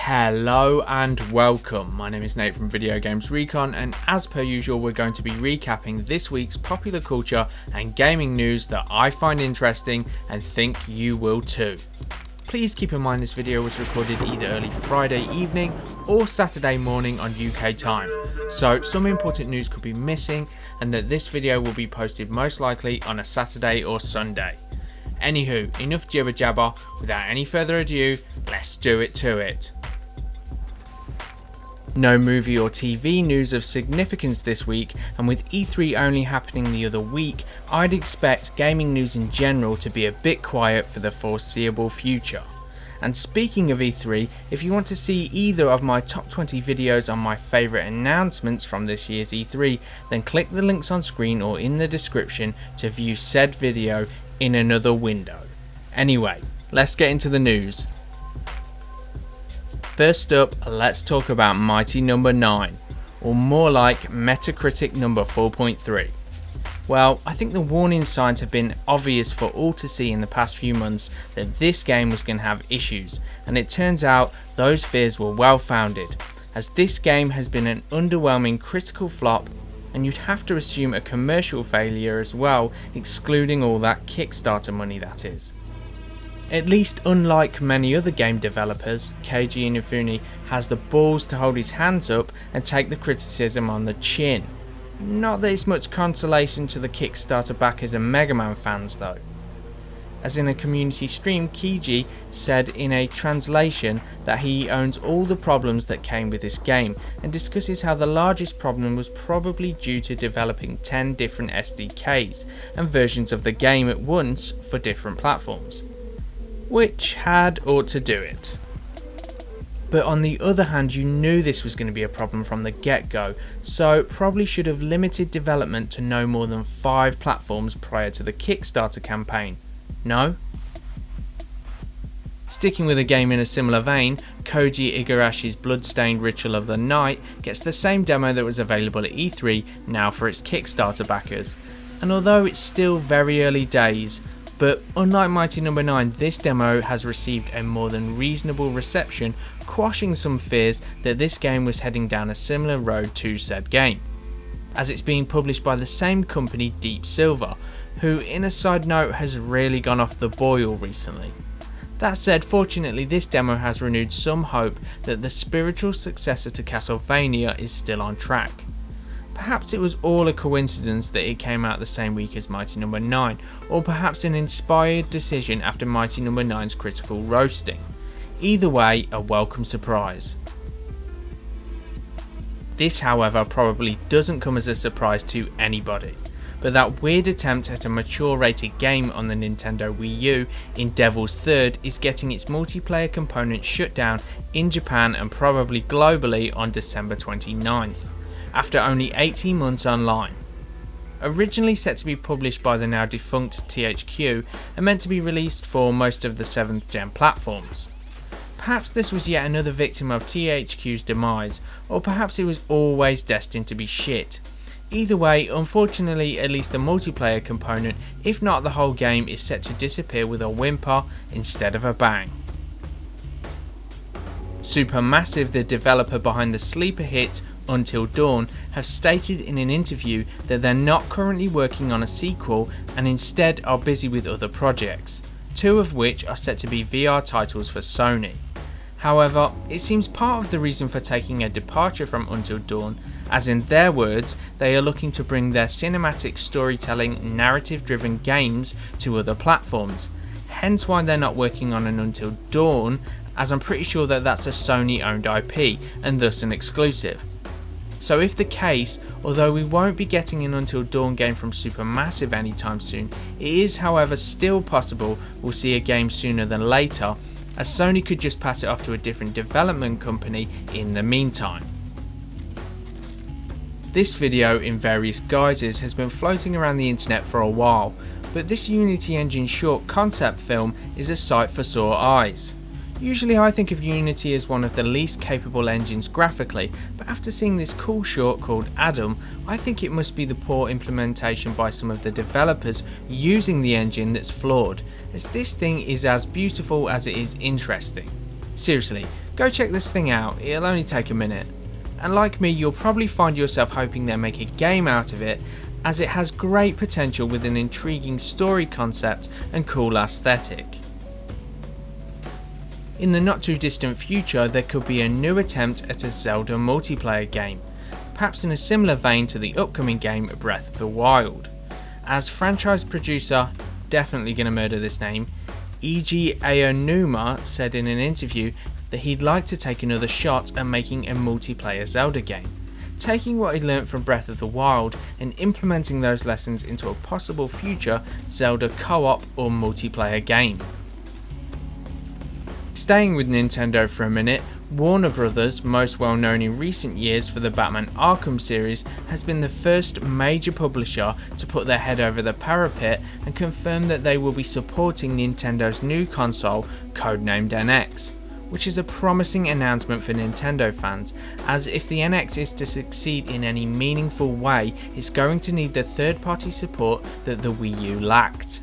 Hello and welcome, my name is Nate from Video Games Recon, and as per usual we're going to be recapping this week's popular culture and gaming news that I find interesting and think you will too. Please keep in mind this video was recorded either early Friday evening or Saturday morning on UK time, so some important news could be missing and that this video will be posted most likely on a Saturday or Sunday. Anywho, enough jibber jabber, without any further ado, let's do it to it. No movie or TV news of significance this week, and with E3 only happening the other week, I'd expect gaming news in general to be a bit quiet for the foreseeable future. And speaking of E3, if you want to see either of my top 20 videos on my favourite announcements from this year's E3, then click the links on screen or in the description to view said video in another window. Anyway, let's get into the news. First up, let's talk about Mighty Number 9, or more like Metacritic number 4.3. Well, I think the warning signs have been obvious for all to see in the past few months that this game was going to have issues, and it turns out those fears were well founded, as this game has been an underwhelming critical flop, and you'd have to assume a commercial failure as well, excluding all that Kickstarter money that is. At least unlike many other game developers, Keiji Inafune has the balls to hold his hands up and take the criticism on the chin. Not that it's much consolation to the Kickstarter backers and Mega Man fans though. As in a community stream, Keiji said in a translation that he owns all the problems that came with this game and discusses how the largest problem was probably due to developing 10 different SDKs and versions of the game at once for different platforms, which had ought to do it. But on the other hand, you knew this was going to be a problem from the get-go, so probably should have limited development to no more than 5 platforms prior to the Kickstarter campaign. No? Sticking with a game in a similar vein, Koji Igarashi's Bloodstained Ritual of the Night gets the same demo that was available at E3 now for its Kickstarter backers, and although it's still very early days, but unlike Mighty Number 9, this demo has received a more than reasonable reception, quashing some fears that this game was heading down a similar road to said game, as it's being published by the same company, Deep Silver, who in a side note has really gone off the boil recently. That said, fortunately this demo has renewed some hope that the spiritual successor to Castlevania is still on track. Perhaps it was all a coincidence that it came out the same week as Mighty Number 9, or perhaps an inspired decision after Mighty Number 9's critical roasting. Either way, a welcome surprise. This, however, probably doesn't come as a surprise to anybody, but that weird attempt at a mature rated game on the Nintendo Wii U in Devil's Third is getting its multiplayer component shut down in Japan and probably globally on December 29th. After only 18 months online. Originally set to be published by the now defunct THQ and meant to be released for most of the 7th gen platforms. Perhaps this was yet another victim of THQ's demise, or perhaps it was always destined to be shit. Either way, unfortunately at least the multiplayer component, if not the whole game, is set to disappear with a whimper instead of a bang. Supermassive, the developer behind the sleeper hit Until Dawn, have stated in an interview that they're not currently working on a sequel and instead are busy with other projects, 2 of which are set to be VR titles for Sony. However, it seems part of the reason for taking a departure from Until Dawn, as in their words, they are looking to bring their cinematic storytelling, narrative-driven games to other platforms, hence why they're not working on an Until Dawn, as I'm pretty sure that that's a Sony-owned IP and thus an exclusive. So if the case, although we won't be getting an Until Dawn game from Supermassive anytime soon, it is however still possible we'll see a game sooner than later, as Sony could just pass it off to a different development company in the meantime. This video in various guises has been floating around the internet for a while, but this Unity engine short concept film is a sight for sore eyes. Usually I think of Unity as one of the least capable engines graphically, but after seeing this cool short called Adam, I think it must be the poor implementation by some of the developers using the engine that's flawed, as this thing is as beautiful as it is interesting. Seriously, Go check this thing out, it'll only take a minute. And like me, you'll probably find yourself hoping they make a game out of it, as it has great potential with an intriguing story concept and cool aesthetic. In the not too distant future, there could be a new attempt at a Zelda multiplayer game, perhaps in a similar vein to the upcoming game Breath of the Wild. As franchise producer, definitely gonna murder this name, Eiji Aonuma said in an interview that he'd like to take another shot at making a multiplayer Zelda game, taking what he learnt from Breath of the Wild and implementing those lessons into a possible future Zelda co-op or multiplayer game. Staying with Nintendo for a minute, Warner Bros., most well known in recent years for the Batman Arkham series, has been the first major publisher to put their head over the parapet and confirm that they will be supporting Nintendo's new console, codenamed NX, which is a promising announcement for Nintendo fans, as if the NX is to succeed in any meaningful way, it's going to need the third-party support that the Wii U lacked.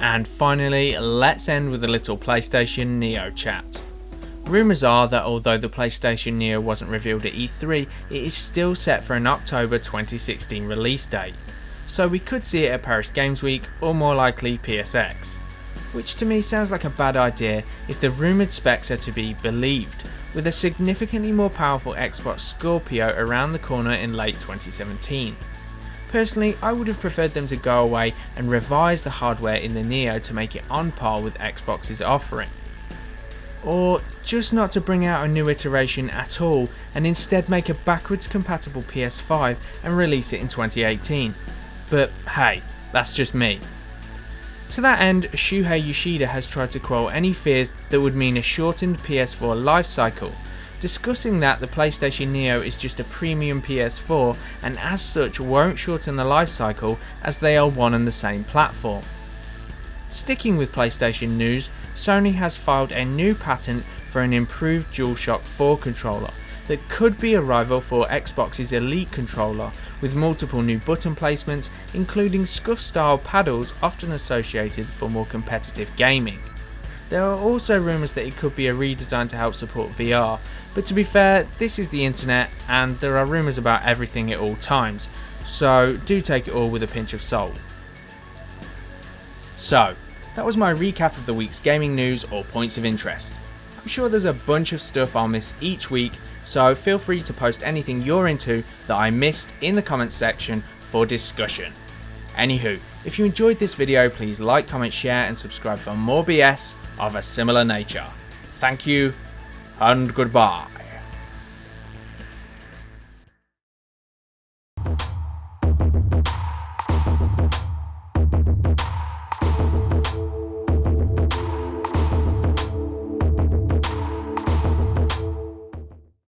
And finally, let's end with a little PlayStation Neo chat. Rumours are that although the PlayStation Neo wasn't revealed at E3, it is still set for an October 2016 release date, so we could see it at Paris Games Week or more likely PSX, which to me sounds like a bad idea if the rumoured specs are to be believed, with a significantly more powerful Xbox Scorpio around the corner in late 2017. Personally, I would have preferred them to go away and revise the hardware in the Neo to make it on par with Xbox's offering. Or just not to bring out a new iteration at all and instead make a backwards compatible PS5 and release it in 2018. But hey, that's just me. To that end, Shuhei Yoshida has tried to quell any fears that would mean a shortened PS4 lifecycle, discussing that the PlayStation Neo is just a premium PS4 and as such won't shorten the lifecycle as they are one and the same platform. Sticking with PlayStation news, Sony has filed a new patent for an improved DualShock 4 controller that could be a rival for Xbox's Elite controller, with multiple new button placements including scuff style paddles often associated for more competitive gaming. There are also rumours that it could be a redesign to help support VR, but to be fair, this is the internet and there are rumours about everything at all times, so do take it all with a pinch of salt. So, that was my recap of the week's gaming news or points of interest. I'm sure there's a bunch of stuff I'll miss each week, so feel free to post anything you're into that I missed in the comments section for discussion. Anywho, if you enjoyed this video, please like, comment, share and subscribe for more BS of a similar nature. Thank you and goodbye.